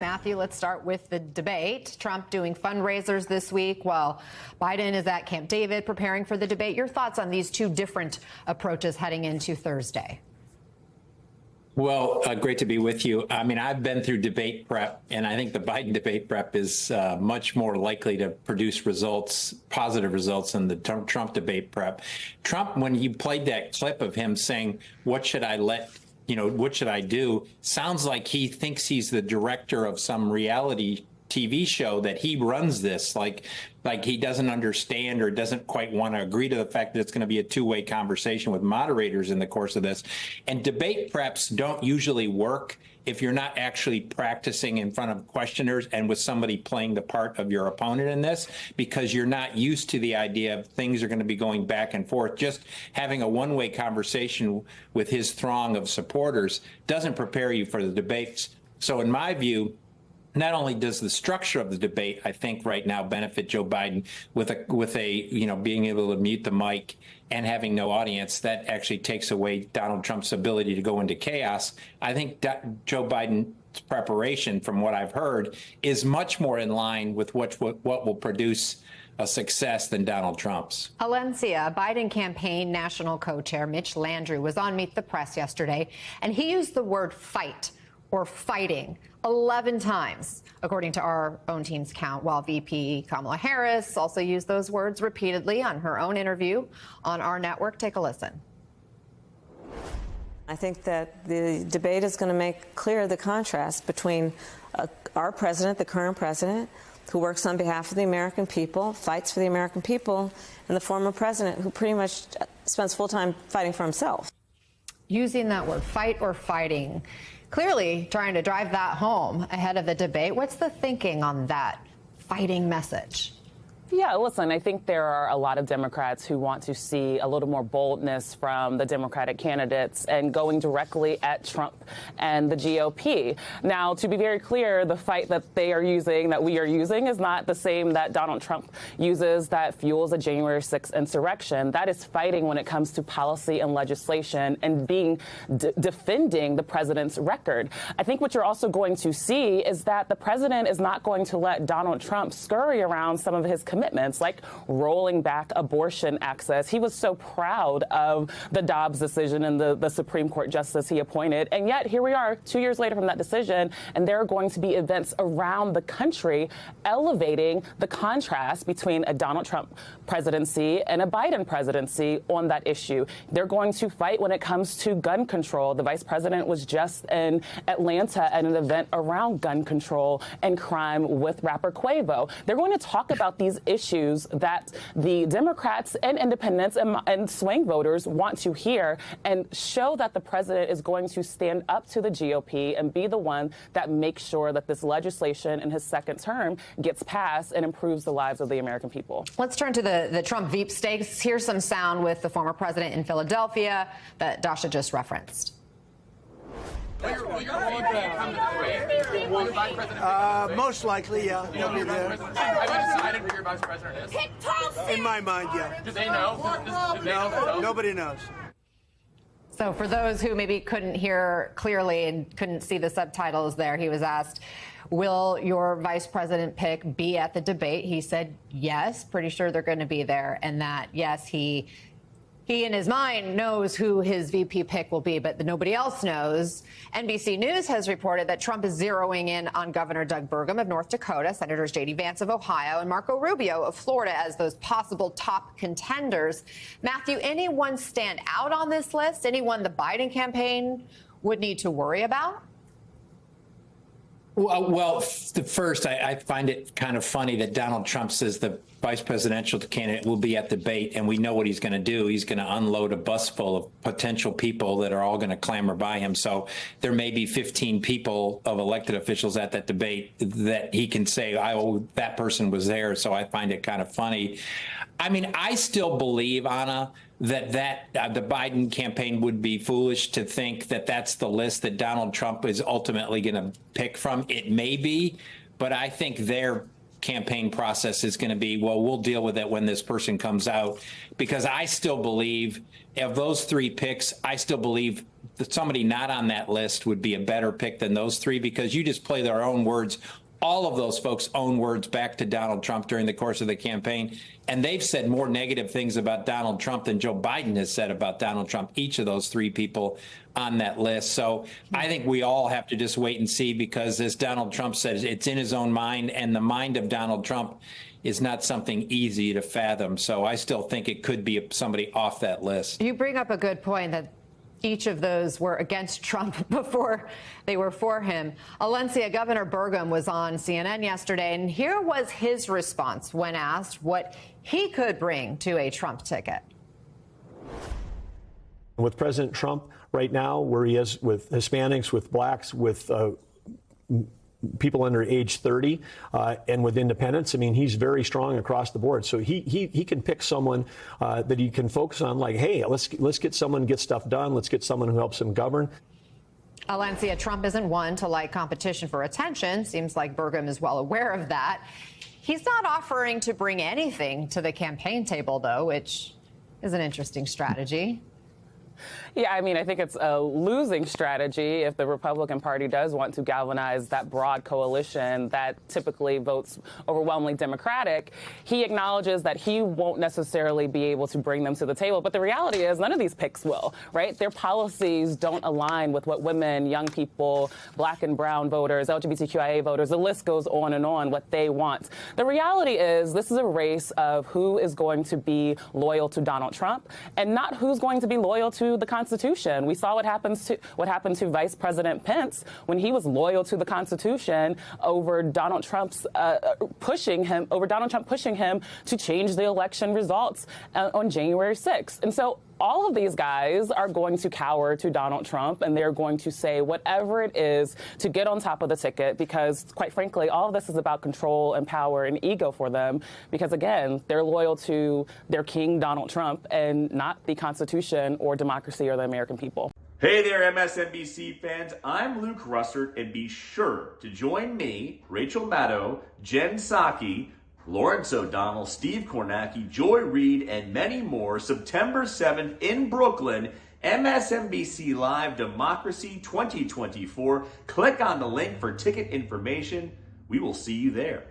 Matthew, let's start with the debate. Trump doing fundraisers this week while Biden is at Camp David preparing for the debate. Your thoughts on these two different approaches heading into Thursday? Well, great to be with you. I mean, I've been through debate prep, and I think the Biden debate prep is much more likely to produce results, positive results, than the Trump debate prep. Trump, when you played that clip of him saying, what should I what should I do? Sounds like he thinks he's the director of some reality TV show, that he runs this, like he doesn't understand or doesn't quite want to agree to the fact that it's going to be a two-way conversation with moderators in the course of this. And debate preps don't usually work if you're not actually practicing in front of questioners and with somebody playing the part of your opponent in this, because you're not used to the idea of things are going to be going back and forth. Just having a one-way conversation with his throng of supporters doesn't prepare you for the debates. So in my view, not only does the structure of the debate, I think right now, benefit Joe Biden with a being able to mute the mic and having no audience, that actually takes away Donald Trump's ability to go into chaos. I think Joe Biden's preparation, from what I've heard, is much more in line with what will produce a success than Donald Trump's. Alencia, Biden campaign national co-chair Mitch Landrieu was on Meet the Press yesterday, and he used the word fight or fighting 11 times, according to our own team's count, while VP Kamala Harris also used those words repeatedly on her own interview on our network. Take a listen. I think that the debate is going to make clear the contrast between our president, the current president, who works on behalf of the American people, fights for the American people, and the former president, who pretty much spends full time fighting for himself. Using that word, fight or fighting, clearly trying to drive that home ahead of the debate. What's the thinking on that fighting message? Yeah, listen, I think there are a lot of Democrats who want to see a little more boldness from the Democratic candidates and going directly at Trump and the GOP. Now, to be very clear, the fight that they are using, that we are using, is not the same that Donald Trump uses that fuels a January 6th insurrection. That is fighting when it comes to policy and legislation and defending the president's record. I think what you're also going to see is that the president is not going to let Donald Trump scurry around some of his commitments, like rolling back abortion access. He was so proud of the Dobbs decision and the Supreme Court justice he appointed. And yet here we are 2 years later from that decision, and there are going to be events around the country elevating the contrast between a Donald Trump presidency and a Biden presidency on that issue. They're going to fight when it comes to gun control. The vice president was just in Atlanta at an event around gun control and crime with rapper Quavo. They're going to talk about these issues that the Democrats and independents and swing voters want to hear, and show that the president is going to stand up to the GOP and be the one that makes sure that this legislation in his second term gets passed and improves the lives of the American people. Let's turn to the Trump Veep stakes. Here's some sound with the former president in Philadelphia that Dasha just referenced. Most likely, yeah. He'll be there. Have you decided who your vice president is? In my mind, yeah. Do they know? No, nobody knows. So for those who maybe couldn't hear clearly and couldn't see the subtitles there, he was asked, will your vice president pick be at the debate? He said yes, pretty sure they're going to be there, and that, yes, he in his mind knows who his VP pick will be, but nobody else knows. NBC News has reported that Trump is zeroing in on Governor Doug Burgum of North Dakota, Senators J.D. Vance of Ohio, and Marco Rubio of Florida as those possible top contenders. Matthew, anyone stand out on this list? Anyone the Biden campaign would need to worry about? Well, first, I find it kind of funny that Donald Trump says the vice presidential candidate will be at the debate, and we know what he's going to do. He's going to unload a bus full of potential people that are all going to clamor by him. So there may be 15 people of elected officials at that debate that he can say, that person was there. So I find it kind of funny. I mean, I still believe, Anna, that the Biden campaign would be foolish to think that that's the list that Donald Trump is ultimately going to pick from. It may be, but I think their campaign process is going to be, well, we'll deal with it when this person comes out, because I still believe of those three picks, I still believe somebody not on that list would be a better pick than those three, because you just play their own words. All of those folks' own words back to Donald Trump during the course of the campaign. And they've said more negative things about Donald Trump than Joe Biden has said about Donald Trump, each of those three people on that list. So I think we all have to just wait and see, because as Donald Trump says, it's in his own mind, and the mind of Donald Trump is not something easy to fathom. So I still think it could be somebody off that list. You bring up a good point that each of those were against Trump before they were for him. Alencia, Governor Burgum was on CNN yesterday, and here was his response when asked what he could bring to a Trump ticket. With President Trump right now, where he is with Hispanics, with blacks, with people under age 30, and with independents, I mean, he's very strong across the board. So he can pick someone that he can focus on, like, hey, let's get someone, get stuff done. Let's get someone who helps him govern. Alencia, Trump isn't one to like competition for attention. Seems like Burgum is well aware of that. He's not offering to bring anything to the campaign table, though, which is an interesting strategy. Yeah, I mean, I think it's a losing strategy if the Republican Party does want to galvanize that broad coalition that typically votes overwhelmingly Democratic. He acknowledges that he won't necessarily be able to bring them to the table. But the reality is none of these picks will, right? Their policies don't align with what women, young people, black and brown voters, LGBTQIA voters, the list goes on and on, what they want. The reality is this is a race of who is going to be loyal to Donald Trump and not who's going to be loyal to the Constitution. We saw what happened to Vice President Pence when he was loyal to the Constitution over Donald Trump's pushing him to change the election results on January 6th. And so all of these guys are going to cower to Donald Trump, and they're going to say whatever it is to get on top of the ticket, because, quite frankly, all of this is about control and power and ego for them, because, again, they're loyal to their king, Donald Trump, and not the Constitution or democracy or the American people. Hey there, MSNBC fans. I'm Luke Russert, and be sure to join me, Rachel Maddow, Jen Psaki, Lawrence O'Donnell, Steve Kornacki, Joy Reid, and many more September 7th in Brooklyn, MSNBC Live Democracy 2024. Click on the link for ticket information. We will see you there.